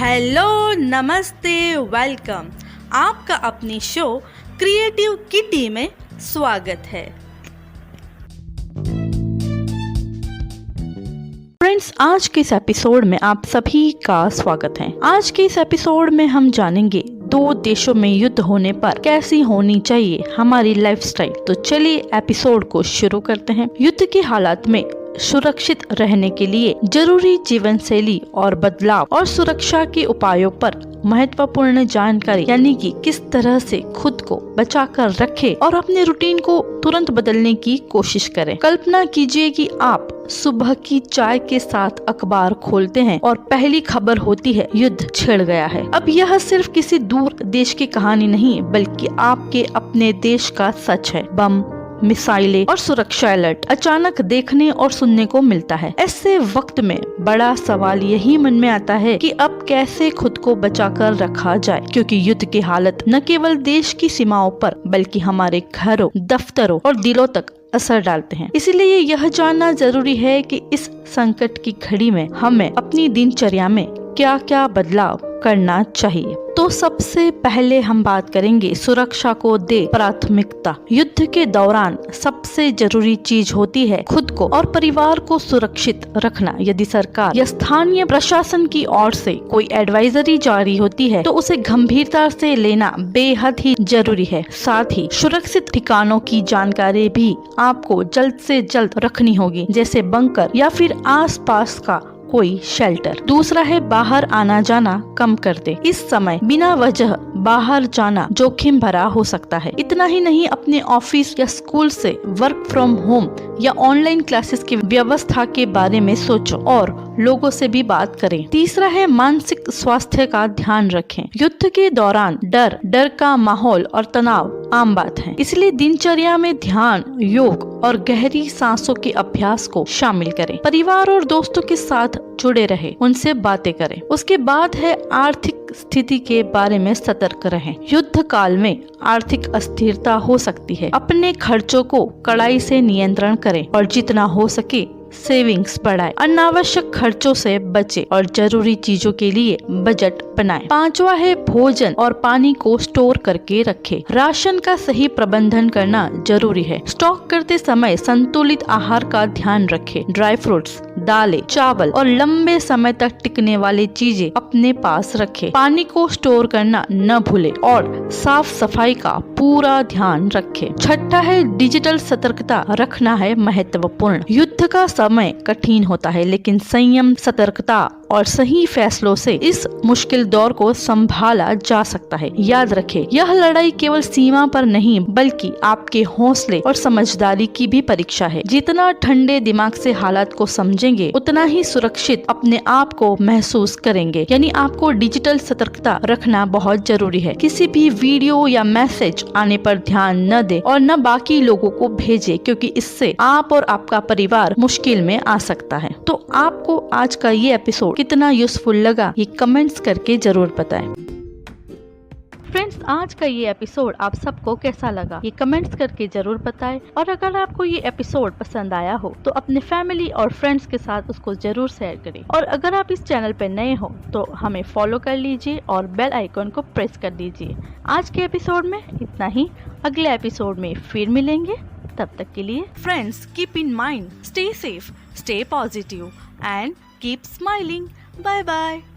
Hello, नमस्ते, welcome. आपका अपनी शो क्रिएटिव किटी में स्वागत है। फ्रेंड्स, आज के इस एपिसोड में आप सभी का स्वागत है। आज के इस एपिसोड में हम जानेंगे दो देशों में युद्ध होने पर कैसी होनी चाहिए हमारी लाइफस्टाइल। तो चलिए एपिसोड को शुरू करते हैं। युद्ध के हालात में सुरक्षित रहने के लिए जरूरी जीवन शैली और बदलाव और सुरक्षा के उपायों पर महत्वपूर्ण जानकारी, यानी कि किस तरह से खुद को बचाकर रखें और अपने रूटीन को तुरंत बदलने की कोशिश करें। कल्पना कीजिए कि आप सुबह की चाय के साथ अखबार खोलते हैं और पहली खबर होती है युद्ध छिड़ गया है। अब यह सिर्फ किसी दूर देश की कहानी नहीं, बल्कि आपके अपने देश का सच है। बम, मिसाइलें और सुरक्षा अलर्ट अचानक देखने और सुनने को मिलता है। ऐसे वक्त में बड़ा सवाल यही मन में आता है कि अब कैसे खुद को बचाकर रखा जाए, क्योंकि युद्ध की हालत न केवल देश की सीमाओं पर बल्कि हमारे घरों, दफ्तरों और दिलों तक असर डालते हैं। इसीलिए यह जानना जरूरी है कि इस संकट की घड़ी में हमें अपनी दिनचर्या में क्या क्या बदलाव करना चाहिए। तो सबसे पहले हम बात करेंगे सुरक्षा को दे प्राथमिकता। युद्ध के दौरान सबसे जरूरी चीज होती है खुद को और परिवार को सुरक्षित रखना। यदि सरकार या स्थानीय प्रशासन की ओर से कोई एडवाइजरी जारी होती है तो उसे गंभीरता से लेना बेहद ही जरूरी है। साथ ही सुरक्षित ठिकानों की जानकारी भी आपको जल्द से जल्द रखनी होगी, जैसे बंकर या फिर आसपास का कोई शेल्टर। दूसरा है बाहर आना जाना कम कर दे। इस समय बिना वजह बाहर जाना जोखिम भरा हो सकता है। इतना ही नहीं, अपने ऑफिस या स्कूल से वर्क फ्रॉम होम या ऑनलाइन क्लासेस की व्यवस्था के बारे में सोचो और लोगों से भी बात करें। तीसरा है मानसिक स्वास्थ्य का ध्यान रखें। युद्ध के दौरान डर का माहौल और तनाव आम बात है, इसलिए दिनचर्या में ध्यान, योग और गहरी सांसों के अभ्यास को शामिल करें। परिवार और दोस्तों के साथ जुड़े रहे, उनसे बातें करें। उसके बाद है आर्थिक स्थिति के बारे में सतर्क रहें। युद्ध काल में आर्थिक अस्थिरता हो सकती है। अपने खर्चों को कड़ाई से नियंत्रण करें और जितना हो सके सेविंग्स बढ़ाएं। अनावश्यक खर्चों से बचें और जरूरी चीजों के लिए बजट बनाएं। पांचवा है भोजन और पानी को स्टोर करके रखें। राशन का सही प्रबंधन करना जरूरी है। स्टॉक करते समय संतुलित आहार का ध्यान रखें। ड्राई फ्रूट्स, दालें, चावल और लंबे समय तक टिकने वाली चीजें अपने पास रखें। पानी को स्टोर करना न भूलें और साफ सफाई का पूरा ध्यान रखें। छठा है डिजिटल सतर्कता रखना है महत्वपूर्ण। युद्ध का समय कठिन होता है, लेकिन संयम, सतर्कता और सही फैसलों से इस मुश्किल दौर को संभाला जा सकता है। याद रखें, यह लड़ाई केवल सीमा पर नहीं बल्कि आपके हौसले और समझदारी की भी परीक्षा है। जितना ठंडे दिमाग से हालात को समझेंगे, उतना ही सुरक्षित अपने आप को महसूस करेंगे। यानी आपको डिजिटल सतर्कता रखना बहुत जरूरी है। किसी भी वीडियो या मैसेज आने पर ध्यान न दे और न बाकी लोगों को भेजे, क्योंकि इससे आप और आपका परिवार मुश्किल में आ सकता है। तो आपको आज का ये एपिसोड कितना यूजफुल लगा, ये कमेंट्स करके जरूर बताएं। फ्रेंड्स, आज का ये एपिसोड आप सबको कैसा लगा, ये कमेंट्स करके जरूर बताएं। और अगर आपको ये एपिसोड पसंद आया हो तो अपने फैमिली और फ्रेंड्स के साथ उसको जरूर शेयर करें। और अगर आप इस चैनल पे नए हो तो हमें फॉलो कर लीजिए और बेल आइकन को प्रेस कर दीजिए। आज के एपिसोड में इतना ही। अगले एपिसोड में फिर मिलेंगे। तब तक के लिए friends, keep in mind, stay safe, stay positive and keep smiling. Bye bye.